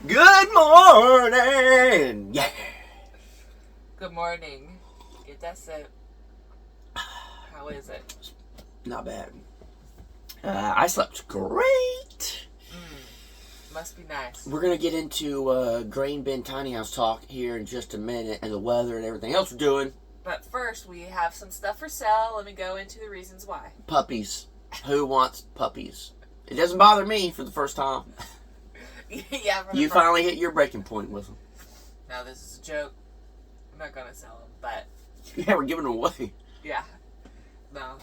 Good morning! Yeah! Good morning. Get that sip. How is it? Not bad. I slept great. Must be nice. We're going to get into grain bin tiny house talk here in just a minute and the weather and everything else we're doing. But first, we have some stuff for sale. Let me go into the reasons why. Puppies. Who wants puppies? It doesn't bother me for the first time. Yeah, You finally hit your breaking point with them. No, this is a joke. I'm not going to sell them, but... Yeah, we're giving them away. Yeah. No.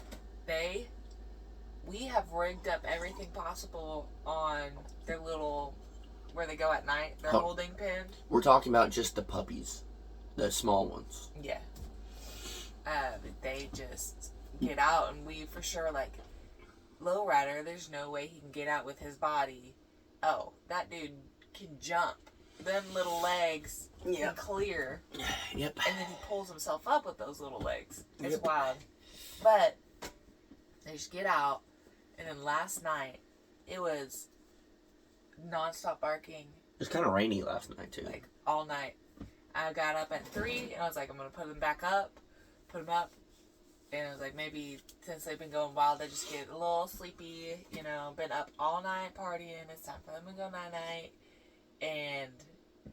We have rigged up everything possible on their little... where they go at night. Their holding pen. We're talking about just the puppies. The small ones. Yeah. They just get out, and we for sure, like... Lowrider, there's no way he can get out with his body. Oh, that dude can jump. Them little legs can clear. Yep. And then he pulls himself up with those little legs. It's wild. But they just get out. And then last night, it was nonstop barking. It was kind of rainy last night, too. Like, all night. I got up at 3, and I was like, I'm going to put them back up. Put them up. And I was like, maybe since they've been going wild, they just get a little sleepy, you know, been up all night partying. It's time for them to go night-night. And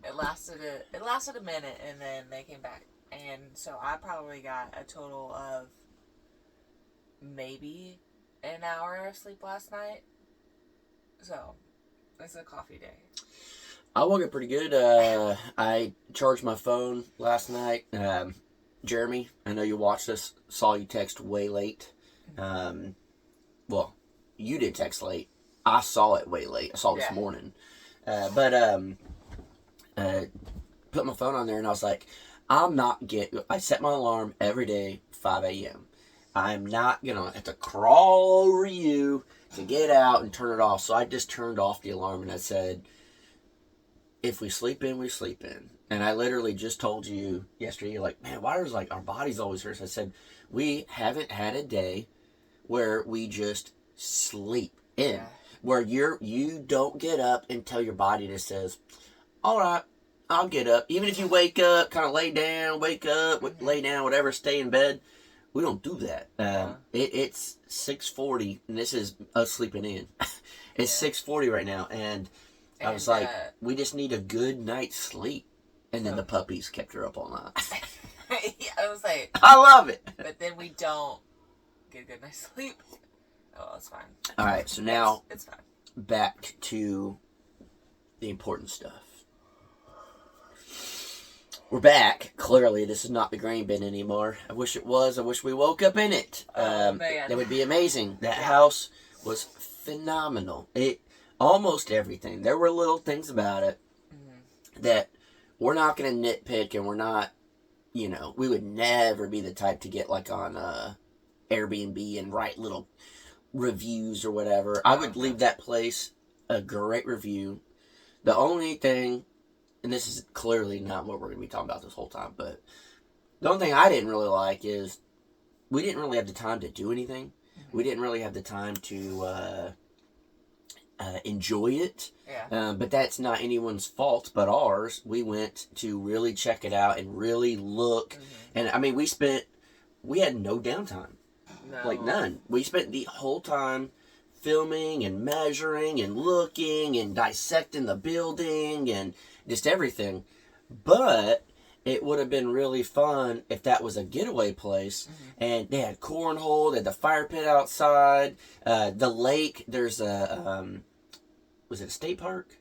it lasted a minute, and then they came back. And so I probably got a total of maybe an hour of sleep last night. So, it's a coffee day. I woke up pretty good. I charged my phone last night. Jeremy, I know you watched this. Saw you text way late. Well, you did text late. I saw it way late. I saw it this morning. But put my phone on there and I was like, I set my alarm every day, 5 a.m. I'm not going to have to crawl over you to get out and turn it off. So I just turned off the alarm and I said, if we sleep in, we sleep in. And I literally just told you yesterday, you're like, man, why does like our bodies always hurt? I said, we haven't had a day where we just sleep in. Yeah. Where you don't get up until your body just says, all right, I'll get up. Even if you wake up, kind of lay down, wake up, lay down, whatever, stay in bed. We don't do that. It's 6:40, and this is us sleeping in. It's 6:40 right now, and I was like, we just need a good night's sleep. And then the puppies kept her up all night. Yeah, I was like... I love it. But then we don't get a good night's sleep. Oh, it's fine. All right, so now... It's fine. Back to the important stuff. We're back. Clearly, this is not the grain bin anymore. I wish it was. I wish we woke up in it. Oh, man. That would be amazing. That house was phenomenal. Almost everything. There were little things about it that... We're not going to nitpick, and we're not, we would never be the type to get, like, on Airbnb and write little reviews or whatever. I would leave that place a great review. The only thing, and this is clearly not what we're going to be talking about this whole time, but the only thing I didn't really like is we didn't really have the time to do anything. We didn't really have the time to enjoy it. Yeah. But that's not anyone's fault but ours. We went to really check it out and really look. And I mean, we had no downtime. No. Like none. We spent the whole time filming and measuring and looking and dissecting the building and just everything. But it would have been really fun if that was a getaway place. And they had cornhole, they had the fire pit outside, the lake. There's was it a state park?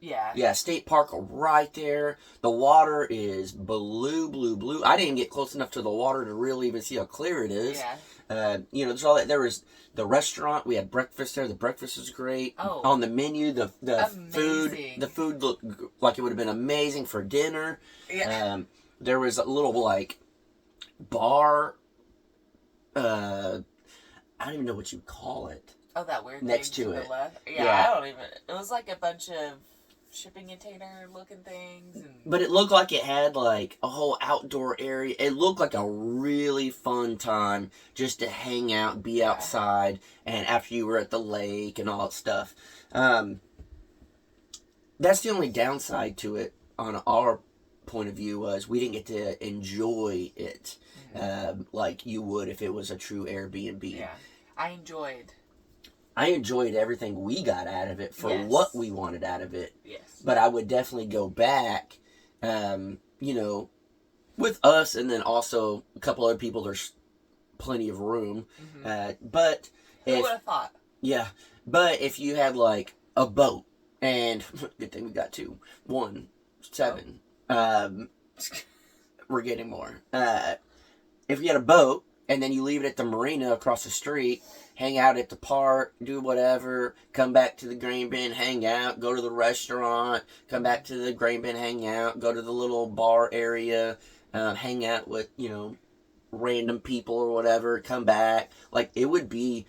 Yeah. Yeah, state park right there. The water is blue. I didn't get close enough to the water to really even see how clear it is. Yeah. There's all that. There was the restaurant. We had breakfast there. The breakfast was great. Oh. On the menu, the amazing. The food looked like it would have been amazing for dinner. Yeah. There was a little like bar. I don't even know what you'd call it. Oh, that weird next thing to the it. left. Yeah, I don't even... It was like a bunch of shipping container looking things. But it looked like it had like a whole outdoor area. It looked like a really fun time just to hang out, be outside, and after you were at the lake and all that stuff. that's the only downside to it on our point of view was we didn't get to enjoy it like you would if it was a true Airbnb. Yeah, I enjoyed everything we got out of it for Yes. what we wanted out of it. Yes. But I would definitely go back, you know, with us and then also a couple other people. There's plenty of room. But Who would have thought? Yeah. But if you had like a boat, and good thing we got 2, 1, 7. We're getting more. If you had a boat and then you leave it at the marina across the street, hang out at the park, do whatever, come back to the grain bin, hang out, go to the restaurant, come back to the grain bin, hang out, go to the little bar area, hang out with, you know, random people or whatever, come back. Like, it would be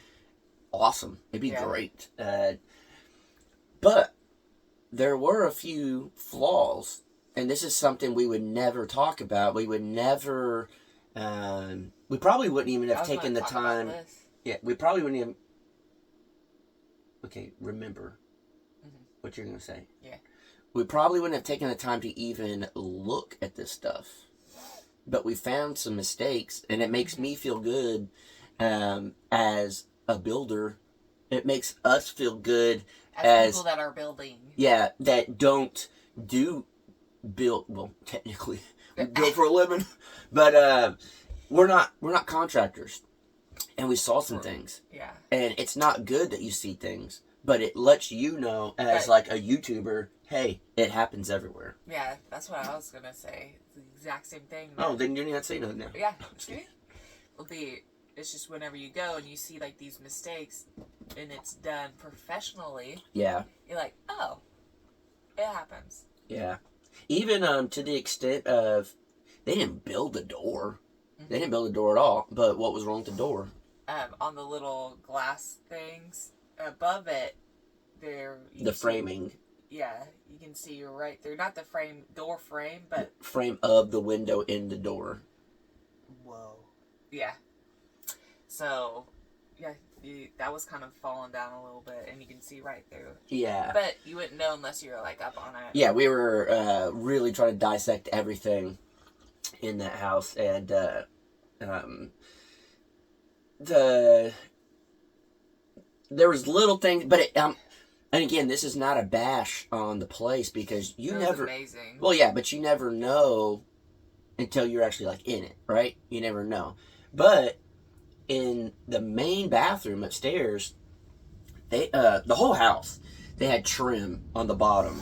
awesome. It'd be great. But there were a few flaws, and this is something we would never talk about. We would never, we probably wouldn't even have taken the time. Yeah, we probably wouldn't even. Okay, remember what you're going to say. Yeah. We probably wouldn't have taken the time to even look at this stuff. But we found some mistakes, and it makes me feel good as a builder. It makes us feel good as people that are building. Yeah, that don't build. Well, technically, we build for a living, but we're not contractors, and we saw some things. Yeah. And it's not good that you see things, but it lets you know as like a YouTuber, hey, it happens everywhere. Yeah, that's what I was gonna say. It's the exact same thing. Oh, then you didn't say nothing now. Yeah. It's just whenever you go and you see like these mistakes and it's done professionally. Yeah. You're like, oh, it happens. Yeah. Even to the extent of they didn't build the door. They didn't build the door at all. But what was wrong with the door? On the little glass things above it, the framing. Yeah, you can see right through. Not the door frame, but the frame of the window in the door. Whoa. Yeah. So, yeah, that was kind of falling down a little bit, and you can see right through. Yeah. But you wouldn't know unless you were, like, up on it. Yeah, we were really trying to dissect everything in that house, and there was little things, but and again, this is not a bash on the place, because you never... amazing. Well, yeah, but you never know until you're actually, like, in it, right? You never know. But in the main bathroom upstairs, the whole house, they had trim on the bottom.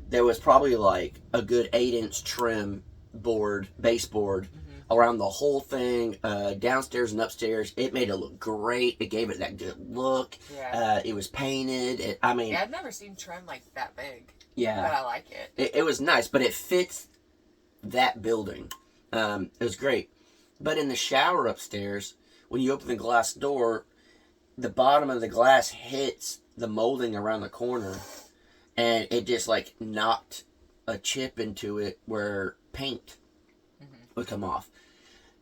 There was probably like a good 8-inch trim board, baseboard, around the whole thing, downstairs and upstairs. It made it look great. It gave it that good look. Yeah. It was painted. I've never seen trim like that big. Yeah. But I like it. It was nice, but it fits that building. It was great. But in the shower upstairs, when you open the glass door, the bottom of the glass hits the molding around the corner, and it just like knocked a chip into it where paint would come off.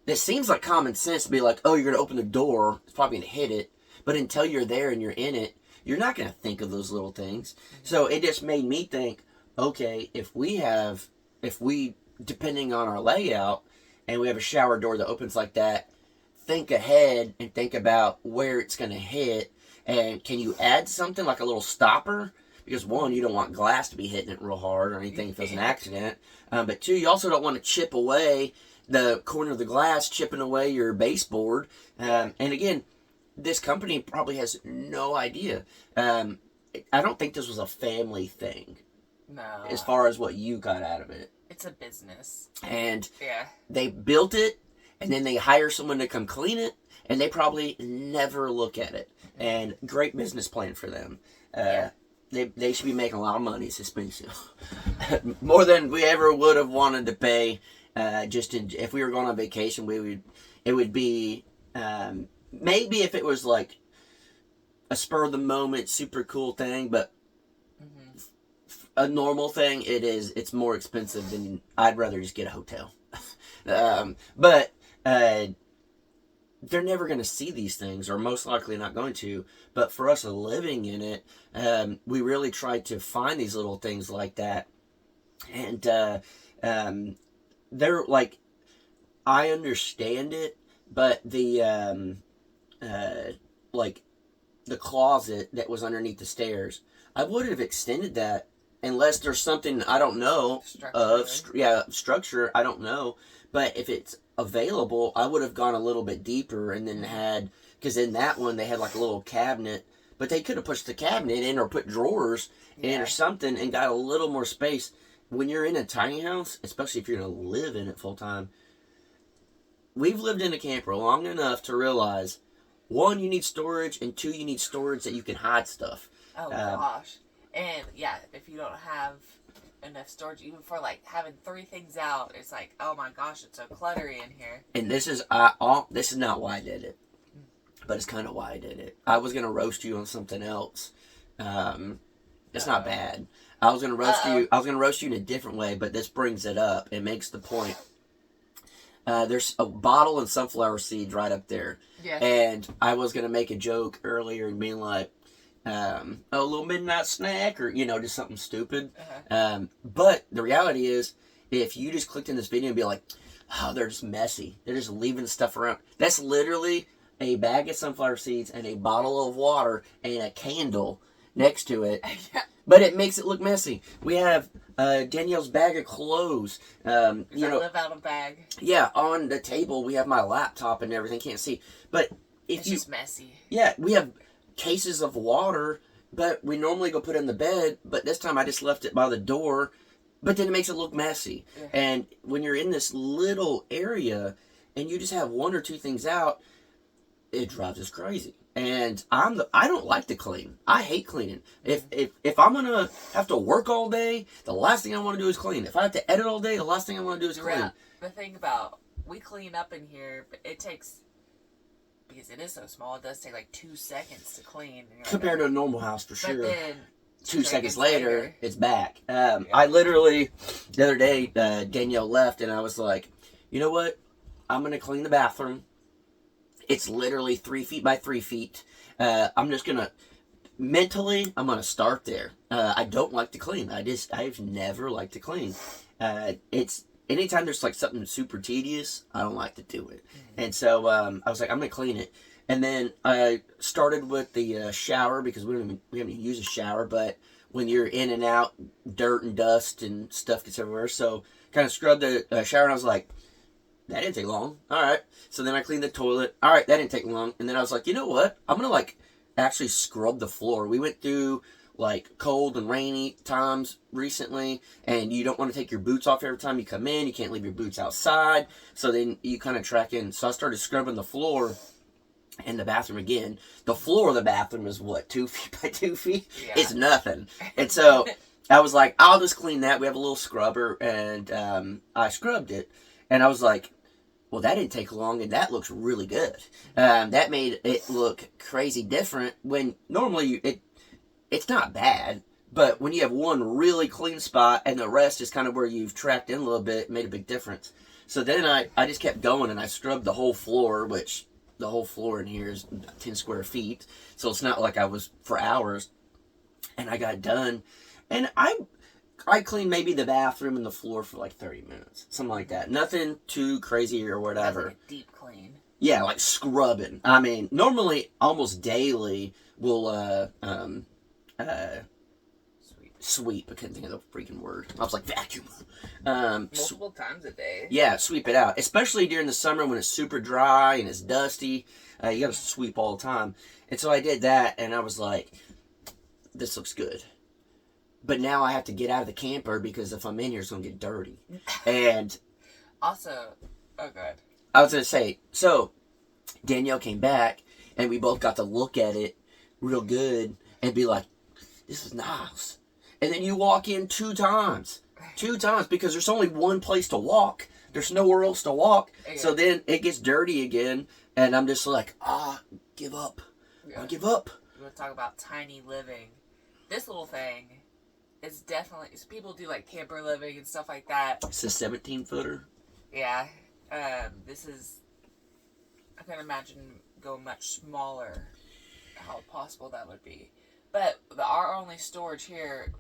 This seems like common sense to be like, oh, you're going to open the door, it's probably going to hit it. But until you're there and you're in it, you're not going to think of those little things. So it just made me think, okay, if we, depending on our layout, and we have a shower door that opens like that, think ahead and think about where it's going to hit. And can you add something like a little stopper? Because one, you don't want glass to be hitting it real hard or anything if there's an accident. But two, you also don't want to chip away the corner of the glass, chipping away your baseboard. And again, this company probably has no idea. I don't think this was a family thing. No. As far as what you got out of it. It's a business. And they built it, and then they hire someone to come clean it, and they probably never look at it. And great business plan for them. They should be making a lot of money. It's expensive. More than we ever would have wanted to pay. If we were going on vacation, it would be maybe if it was like a spur of the moment, super cool thing, but a normal thing, it's more expensive than I'd rather just get a hotel. But they're never going to see these things, or most likely not going to. But for us living in it, we really try to find these little things like that. And they're like, I understand it, but like the closet that was underneath the stairs, I would have extended that unless there's something I don't know of structure I don't know. But if it's available, I would have gone a little bit deeper and then had, because in that one they had like a little cabinet, but they could have pushed the cabinet in or put drawers in or something and got a little more space. When you're in a tiny house, especially if you're going to live in it full time, we've lived in a camper long enough to realize, one, you need storage, and two, you need storage that you can hide stuff. Oh gosh. And yeah, if you don't have enough storage, even for like having 3 things out, it's like, oh my gosh, it's so cluttery in here. And this is not why I did it, but it's kind of why I did it. I was gonna roast you on something else. It's not bad. I was gonna roast you. I was gonna roast you in a different way, but this brings it up. It makes the point. There's a bottle and sunflower seeds right up there. Yeah. And I was gonna make a joke earlier and being like, a little midnight snack, or just something stupid. But the reality is, if you just clicked in this video and be like, oh, they're just messy, they're just leaving stuff around. That's literally a bag of sunflower seeds and a bottle of water and a candle next to it. But it makes it look messy. We have Danielle's bag of clothes. I live out of bag. Yeah, on the table we have my laptop and everything. Can't see, but It's just messy. Yeah, we have cases of water, but we normally go put it in the bed. But this time I just left it by the door. But then it makes it look messy. Yeah. And when you're in this little area and you just have 1 or 2 things out, it drives us crazy. And I don't like to clean. I hate cleaning. If I'm gonna have to work all day, the last thing I want to do is clean. If I have to edit all day, the last thing I want to do is clean. The thing about, we clean up in here, but it takes, because it is so small, it does take like 2 seconds to clean. Compared to a normal house, for sure. But then 2 seconds later, it's back. I literally, the other day, Danielle left, and I was like, you know what? I'm going to clean the bathroom. It's literally 3 feet by 3 feet. I'm just going to, mentally, I'm going to start there. I don't like to clean. I've never liked to clean. It's, anytime there's like something super tedious, I don't like to do it. And so I was like, I'm going to clean it. And then I started with the shower, because we haven't even used a shower, but when you're in and out, dirt and dust and stuff gets everywhere. So kind of scrubbed the shower, and I was like, that didn't take long. All right. So then I cleaned the toilet. All right, that didn't take long. And then I was like, you know what? I'm going to like actually scrub the floor. We went through like cold and rainy times recently, and you don't want to take your boots off every time you come in. You can't leave your boots outside. So then you kind of track in. So I started scrubbing the floor and the bathroom again. The floor of the bathroom is what, 2 feet by 2 feet? Yeah. It's nothing. And so I was like, I'll just clean that. We have a little scrubber, and I scrubbed it. And I was like, well, that didn't take long, and that looks really good. That made it look crazy different, when normally it's not bad, but when you have one really clean spot and the rest is kind of where you've tracked in a little bit, it made a big difference. So then I just kept going, and I scrubbed the whole floor, which the whole floor in here is 10 square feet. So it's not like I was for hours. And I got done. And I cleaned maybe the bathroom and the floor for like 30 minutes. Something like that. Nothing too crazy or whatever. Like a deep clean. Yeah, like scrubbing. I mean, normally, almost daily, we'll sweep. I couldn't think of the freaking word. I was like, vacuum. Multiple times a day. Yeah, sweep it out. Especially during the summer when it's super dry and it's dusty. You gotta sweep all the time. And so I did that, and I was like, this looks good. But now I have to get out of the camper, because if I'm in here, it's gonna get dirty. And also, oh god. I was gonna say, so Danielle came back, and we both got to look at it real good and be like, this is nice. And then you walk in 2 times, because there's only one place to walk. There's nowhere else to walk. Okay. So then it gets dirty again, and I'm just like, give up. Yeah. I give up. We're gonna talk about tiny living. This little thing is definitely, so people do like camper living and stuff like that. It's a 17-footer. Yeah. This is I can imagine going much smaller, how possible that would be. But our only storage here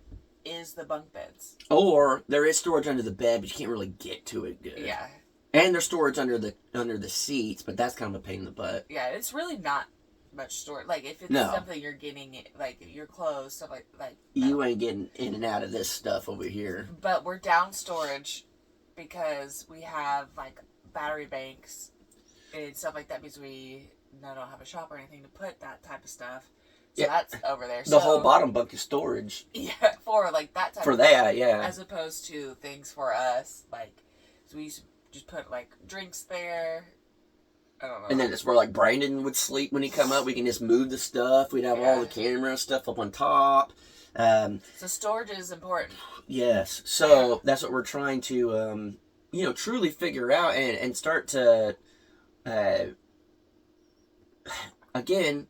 is the bunk beds. Or there is storage under the bed, but you can't really get to it good. Yeah. And there's storage under the seats, but that's kind of a pain in the butt. Yeah, it's really not much storage. Like, if it's something you're getting, like, your clothes, stuff like no. You ain't getting in and out of this stuff over here. But we're down storage because we have, like, battery banks and stuff like that because we don't have a shop or anything to put that type of stuff. So that's over there. The whole bottom bunk is storage. Yeah, for, like, that type for of that, thing. yeah. As opposed to things for us, like, so we used to just put, like, drinks there. I don't know. And then it's where, like, Brandon would sleep when he come up. We can just move the stuff. We'd have all the camera stuff up on top. So storage is important. Yes. So that's what we're trying to, truly figure out and start to, again,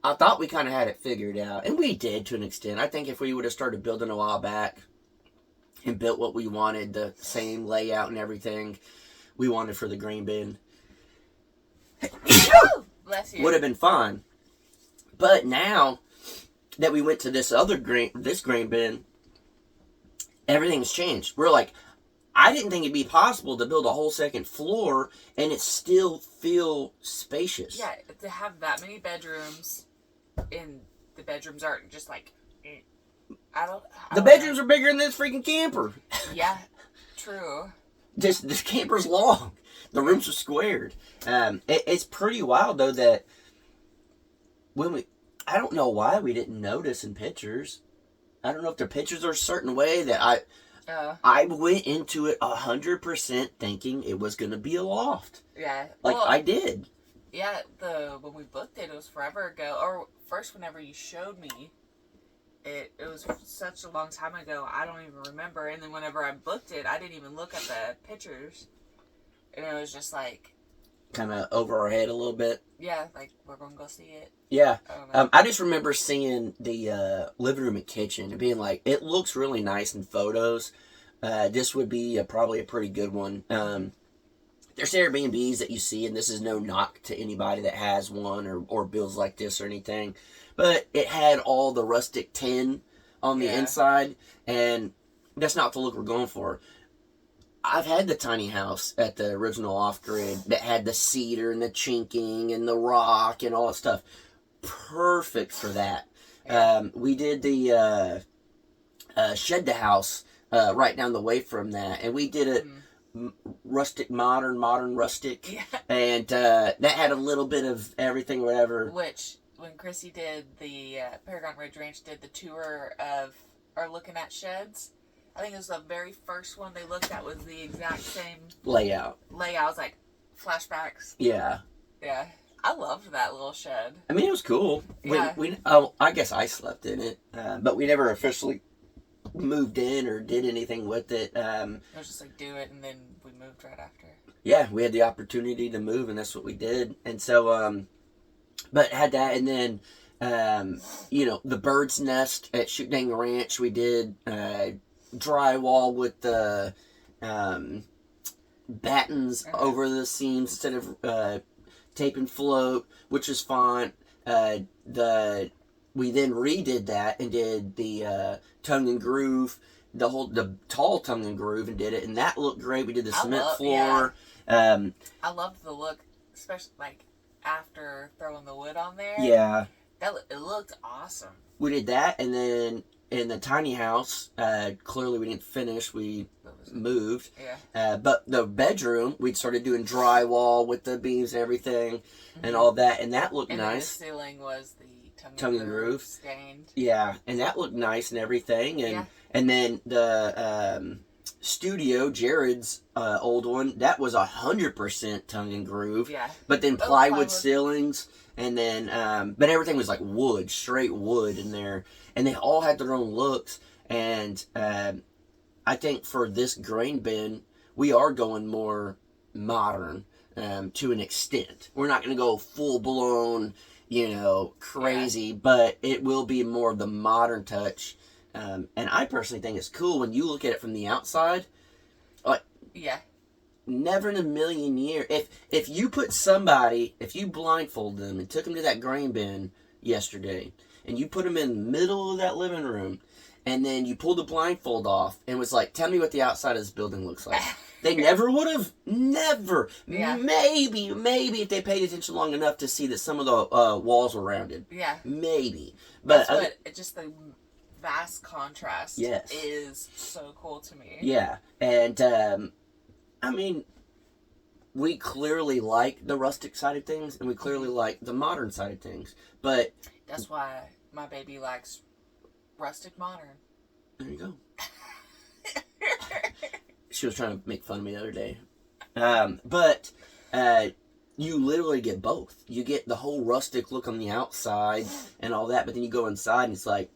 I thought we kind of had it figured out. And we did to an extent. I think if we would have started building a while back and built what we wanted, the same layout and everything we wanted for the grain bin, Bless you. would have been fine. But now that we went to this grain bin, everything's changed. We're like, I didn't think it'd be possible to build a whole second floor and it still feel spacious. Yeah, to have that many bedrooms, and the bedrooms aren't just like, the bedrooms are bigger than this freaking camper. Yeah, true. This camper's long. The rooms are squared. It's pretty wild though that I don't know why we didn't notice in pictures. I don't know if the pictures are a certain way that I went into it 100% thinking it was going to be a loft. Yeah. I did. Yeah, when we booked it was forever ago. Or first whenever you showed me, it was such a long time ago, I don't even remember. And then whenever I booked it, I didn't even look at the pictures. And it was just like, kind of over our head a little bit. Yeah, like, we're going to go see it. Yeah. I just remember seeing the living room and kitchen and being like, it looks really nice in photos. This would be probably a pretty good one. There's Airbnbs that you see, and this is no knock to anybody that has one or builds like this or anything. But it had all the rustic tin on the inside, and that's not the look we're going for. I've had the tiny house at the original off-grid that had the cedar and the chinking and the rock and all that stuff. Perfect for that. We did the shed the house right down the way from that, and we did it rustic modern rustic, and that had a little bit of everything, whatever. Which, when Chrissy did the Paragon Ridge Ranch did the tour of, or looking at sheds, I think it was the very first one they looked at was the exact same layout. I was like, flashbacks. Yeah. Yeah. I loved that little shed. I mean, it was cool. Yeah. I guess I slept in it, but we never officially moved in or did anything with it. It was just like, do it, and then we moved right after. Yeah, we had the opportunity to move, and that's what we did. And so, but had that, and then, the bird's nest at Shoot Dang Ranch, we did drywall with the battens over the seams instead of tape and float, which is fine. We then redid that and did the tongue and groove, the tall tongue and groove, and did it, and that looked great. We did the cement floor. Yeah. I loved the look, especially like after throwing the wood on there. Yeah, it looked awesome. We did that, and then in the tiny house, clearly we didn't finish. We moved. Yeah. But the bedroom, we started doing drywall with the beams and everything, and all that, and that looked nice. The ceiling was the tongue and groove stained. Yeah, and that looked nice and everything, and then the studio, Jared's old one, that was 100% tongue and groove. Yeah. But then plywood ceilings, and then but everything was like wood, straight wood in there, and they all had their own looks. And I think for this grain bin, we are going more modern to an extent. We're not going to go full blown, crazy, but it will be more of the modern touch. And I personally think it's cool when you look at it from the outside. Like, never in a million years. If you put somebody, if you blindfold them and took them to that grain bin yesterday, and you put them in the middle of that living room, and then you pulled the blindfold off and was like, tell me what the outside of this building looks like. They never would have. Never. Yeah. Maybe if they paid attention long enough to see that some of the walls were rounded. Yeah. Maybe. But just the vast contrast is so cool to me. Yeah. And, I mean, we clearly like the rustic side of things, and we clearly like the modern side of things. But that's why my baby likes Rustic Modern. There you go. She was trying to make fun of me the other day. But you literally get both. You get the whole rustic look on the outside and all that, but then you go inside and it's like,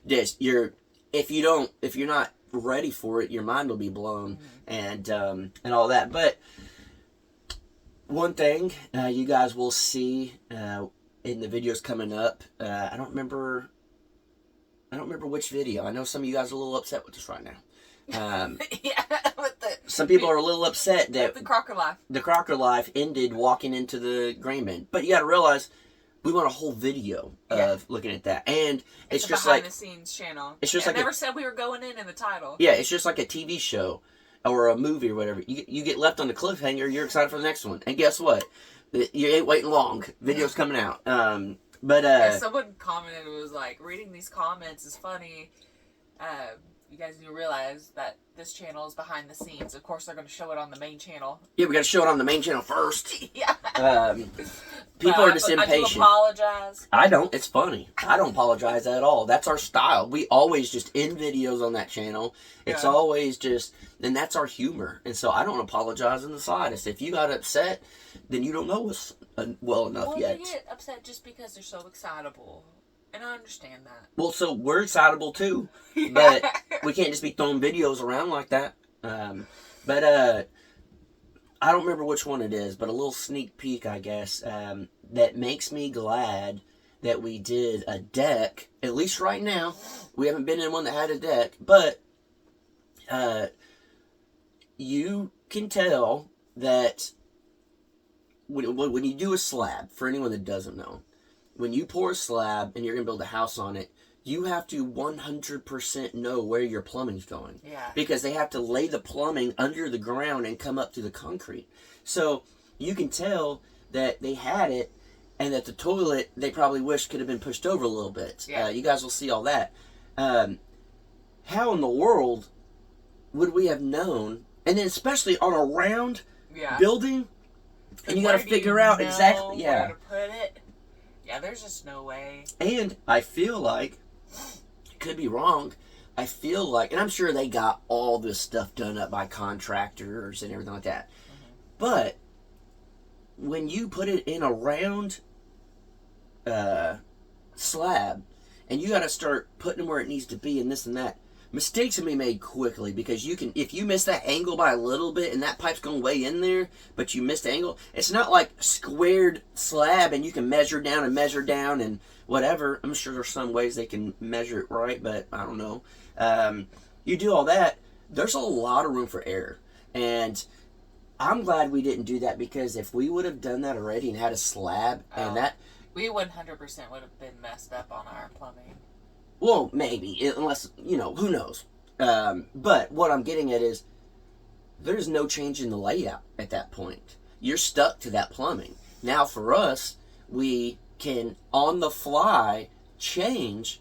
if you're not ready for it, your mind will be blown and all that. But one thing you guys will see in the videos coming up, I don't remember which video. I know some of you guys are a little upset with this right now. Some people are a little upset that the Crocker life ended walking into the grain bin. But you got to realize, we want a whole video of looking at that, and it's just behind the scenes channel. It's just like never said we were going in the title. Yeah, it's just like a TV show or a movie or whatever. You get left on the cliffhanger. You're excited for the next one, and guess what? You ain't waiting long. Video's coming out. But someone commented, it was like, reading these comments is funny. You guys need to realize that this channel is behind the scenes. Of course, they're going to show it on the main channel. Yeah, we got to show it on the main channel first. Yeah. People are just impatient. I do apologize. I don't. It's funny. I don't apologize at all. That's our style. We always just end videos on that channel. It's always just, and that's our humor. And so I don't apologize in the slightest. If you got upset, then you don't know us well enough yet. They get upset just because they're so excitable. And I understand that. Well, so we're excitable too, but we can't just be throwing videos around like that. But I don't remember which one it is, but a little sneak peek, I guess, that makes me glad that we did a deck, at least right now. We haven't been in one that had a deck, but you can tell that when you do a slab, for anyone that doesn't know, when you pour a slab and you're going to build a house on it, you have to 100% know where your plumbing's going. Yeah. Because they have to lay the plumbing under the ground and come up to the concrete. So you can tell that they had it, and that the toilet, they probably wish could have been pushed over a little bit. Yeah. You guys will see all that. How in the world would we have known, and then especially on a round building, and you got to figure out exactly where to put it. Yeah, there's just no way. And I feel like, could be wrong, I feel like, and I'm sure they got all this stuff done up by contractors and everything like that. Mm-hmm. But when you put it in a round slab, and you got to start putting them where it needs to be and this and that, mistakes can be made quickly, because you can, if you miss that angle by a little bit and that pipe's going way in there, but you missed the angle, it's not like squared slab and you can measure down and whatever. I'm sure there's some ways they can measure it right, but I don't know. You do all that, there's a lot of room for error. And I'm glad we didn't do that, because if we would have done that already and had a slab and that... We 100% would have been messed up on our plumbing. Well, maybe, unless, who knows. But what I'm getting at is, there's no change in the layout at that point. You're stuck to that plumbing. Now, for us, we can, on the fly, change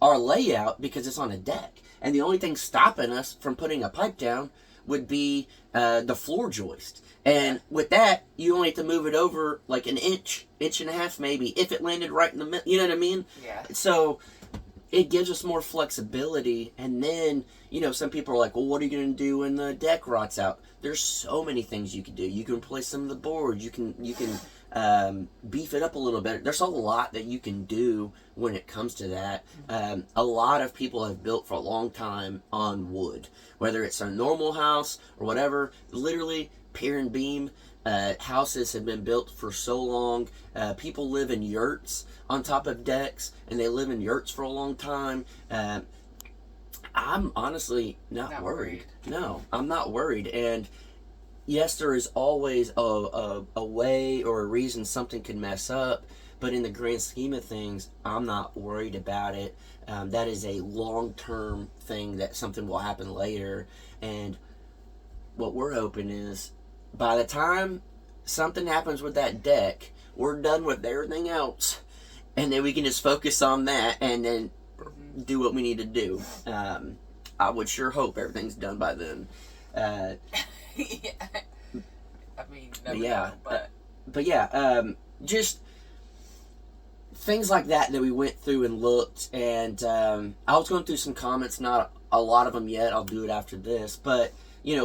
our layout because it's on a deck. And the only thing stopping us from putting a pipe down would be the floor joist. And with that, you only have to move it over like an inch and a half maybe, if it landed right in the middle. You know what I mean? Yeah. So it gives us more flexibility. And then, some people are like, well, what are you going to do when the deck rots out? There's so many things you can do. You can replace some of the boards. You can beef it up a little bit. There's a lot that you can do when it comes to that. A lot of people have built for a long time on wood, whether it's a normal house or whatever. Literally, pier and beam houses have been built for so long. People live in yurts on top of decks, and they live in yurts for a long time. I'm honestly not worried. No, I'm not worried. And yes, there is always a way or a reason something can mess up, but in the grand scheme of things, I'm not worried about it. That is a long-term thing that something will happen later. And what we're hoping is by the time something happens with that deck, we're done with everything else. And then we can just focus on that and then do what we need to do. I would sure hope everything's done by then. Yeah. I mean, never Yeah, know, but just things like that we went through and looked. And I was going through some comments, not a lot of them yet. I'll do it after this, but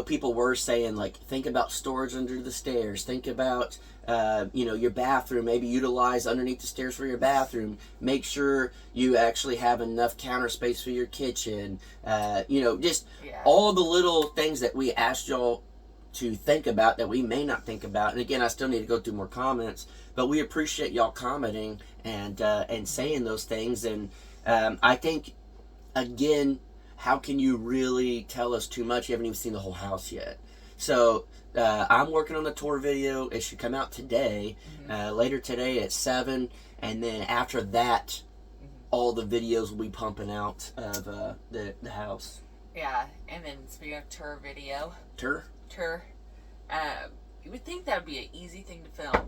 people were saying, like, think about storage under the stairs. Think about, your bathroom. Maybe utilize underneath the stairs for your bathroom. Make sure you actually have enough counter space for your kitchen. Just all the little things that we asked y'all to think about that we may not think about. And again, I still need to go through more comments, but we appreciate y'all commenting and saying those things. And I think, again, how can you really tell us too much? You haven't even seen the whole house yet. So I'm working on the tour video. It should come out today, later today at 7. And then after that, all the videos will be pumping out of the house. Yeah, and then speaking of tour video. Tour? You would think that would be an easy thing to film.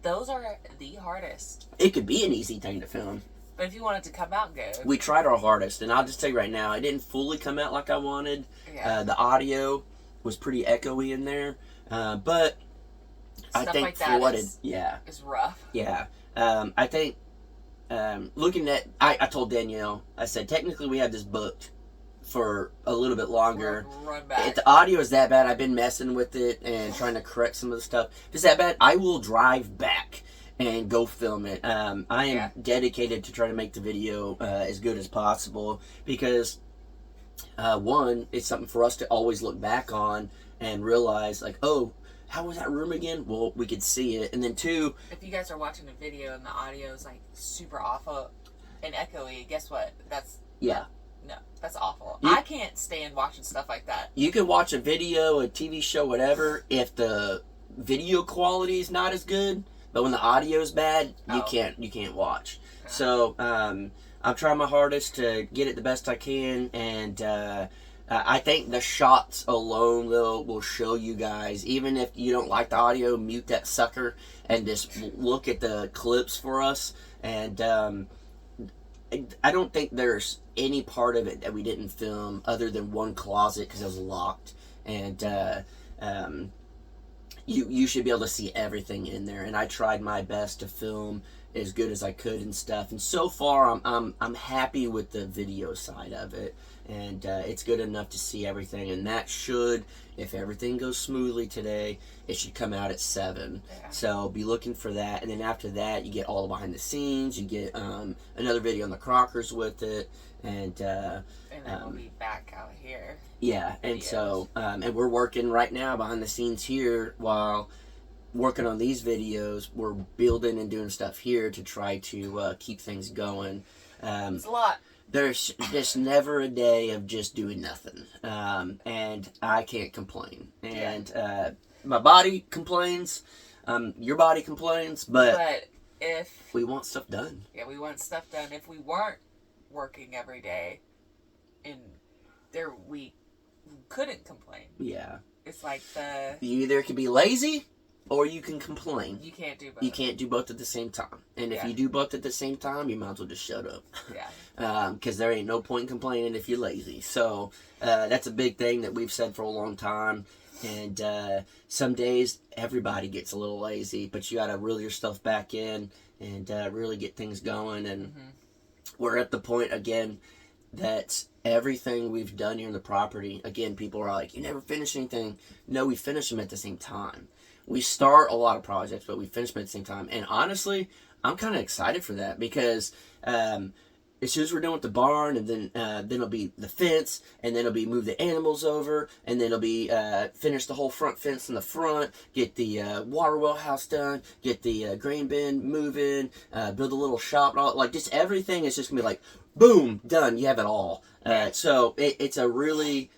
Those are the hardest. It could be an easy thing to film. But if you want it to come out good. We tried our hardest, and I'll just tell you right now, it didn't fully come out like I wanted. Yeah. The audio was pretty echoey in there, but Stuff I think like for that what is rough. Yeah. I think looking at, I told Danielle, I said, technically we had this booked for a little bit longer. Run back. If the audio is that bad, I've been messing with it and trying to correct some of the stuff. If it's that bad, I will drive back and go film it. I am dedicated to try to make the video as good as possible because, one, it's something for us to always look back on and realize, like, oh, how was that room again? Well, we could see it. And then two, if you guys are watching a video and the audio is like super awful and echoey, guess what? That's awful. I can't stand watching stuff like that. You can watch a video, a TV show, whatever, if the video quality is not as good, but when the audio is bad, you can't watch. So I'm trying my hardest to get it the best I can, and I think the shots alone, though, will show you guys. Even if you don't like the audio, mute that sucker and just look at the clips for us. And I don't think there's any part of it that we didn't film other than one closet because it was locked. And you should be able to see everything in there. And I tried my best to film as good as I could and stuff. And so far, I'm happy with the video side of it. And it's good enough to see everything. And that should, if everything goes smoothly today, it should come out at 7. Yeah. So be looking for that. And then after that, you get all the behind the scenes. You get another video on the Crockers with it. And then we'll be back out here. Yeah, and so, and we're working right now behind the scenes here while working on these videos. We're building and doing stuff here to try to keep things going. It's a lot. There's just never a day of just doing nothing. And I can't complain. And my body complains. Your body complains. But if we want stuff done. Yeah, we want stuff done. If we weren't working every day, we couldn't complain. Yeah. It's like you either can be lazy or you can complain. You can't do both. You can't do both at the same time. And if you do both at the same time, you might as well just shut up. Yeah. Because there ain't no point in complaining if you're lazy. So that's a big thing that we've said for a long time. And some days everybody gets a little lazy, but you got to reel your stuff back in and really get things going. And we're at the point again that everything we've done here in the property, again, people are like, you never finish anything. No, we finish them at the same time. We start a lot of projects, but we finish them at the same time. And honestly, I'm kind of excited for that because as soon as we're done with the barn, and then it'll be the fence, and then it'll be move the animals over, and then it'll be finish the whole front fence in the front, get the water well house done, get the grain bin moving, build a little shop, and all, like just everything is just gonna be like, boom, done. You have it all. So it's a really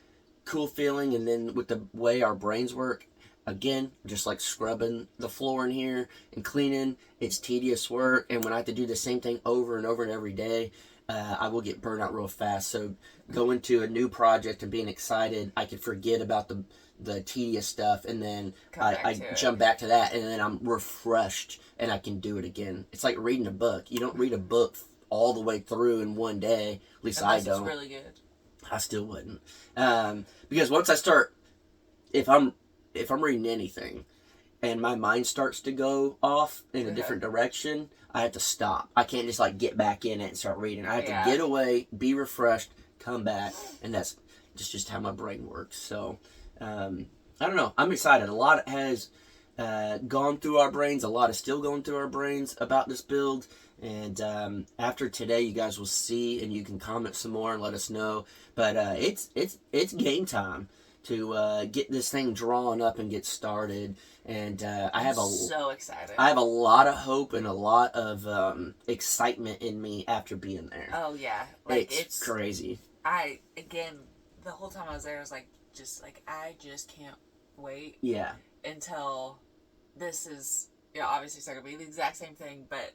cool feeling. And then with the way our brains work, again, just like scrubbing the floor in here and cleaning, it's tedious work. And when I have to do the same thing over and over and every day, I will get burned out real fast. So going to a new project and being excited, I can forget about the tedious stuff, and then I jump back to that, and then I'm refreshed and I can do it again. It's like reading a book. You don't read a book all the way through in one day. At least Unless I don't. It's really good. I still wouldn't, because once I start, if I'm reading anything, and my mind starts to go off in a different direction, I have to stop. I can't just like get back in it and start reading. I have to get away, be refreshed, come back, and that's just how my brain works. So, I don't know. I'm excited. A lot has gone through our brains. A lot is still going through our brains about this build. And after today, you guys will see, and you can comment some more and let us know. But it's game time to get this thing drawn up and get started. And I'm so excited. I have a lot of hope and a lot of excitement in me after being there. Oh yeah, like it's crazy. The whole time I was there, I was like, I just can't wait. Yeah. Until this is, obviously it's not gonna be the exact same thing, but.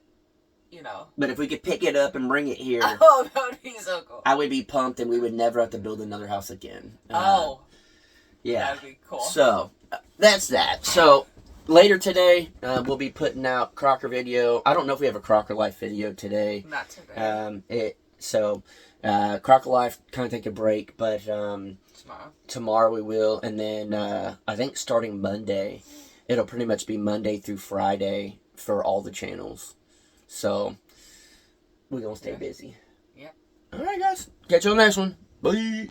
But if we could pick it up and bring it here, that would be so cool. I would be pumped, and we would never have to build another house again. Yeah. That would be cool. So, that's that. So, later today, we'll be putting out Crocker video. I don't know if we have a Crocker Life video today. Not today. Crocker Life kind of take a break, but tomorrow we will. And then I think starting Monday, it'll pretty much be Monday through Friday for all the channels. So, we're going to stay busy. Yep. All right, guys. Catch you on the next one. Bye.